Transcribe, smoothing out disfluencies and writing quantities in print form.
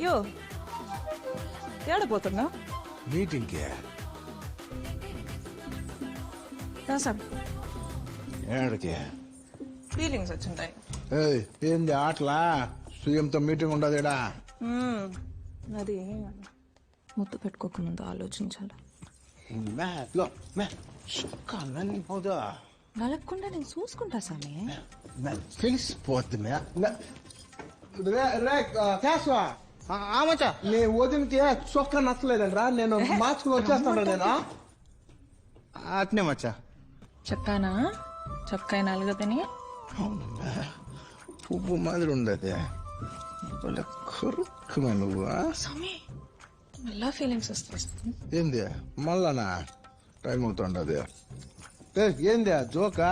యో ఏడపోతున్నా మీటింగ్కి రాసాం ఏడకి ఫీలింగ్స్ వచ్చింటాయి. ఏంది ఆటలా సీఎంతో మీటింగ్ ఉండదు ఇడా అది ముద్దు పెట్టుకోకముందు ఆలోచించాలి. నలగకుండా నేను చూసుకుంటా సామి. తెలిసిపోద్ది మచ్చా నీ వదినకి చొక్కా నచ్చలేదంట్రా, నేను మార్చుకుని వచ్చేస్తాను నేను. అట్నే మచ్చా. చెప్పానా చొక్కాయి నలగదని. పువ్వు మాదిరి ఉండదు కరుక్కుమే నువ్వు. సామి ఎలా ఫీలింగ్స్ వస్తాయి? ఏంది మళ్ళానా టైం అవుతుండదు. ఏంది జోకా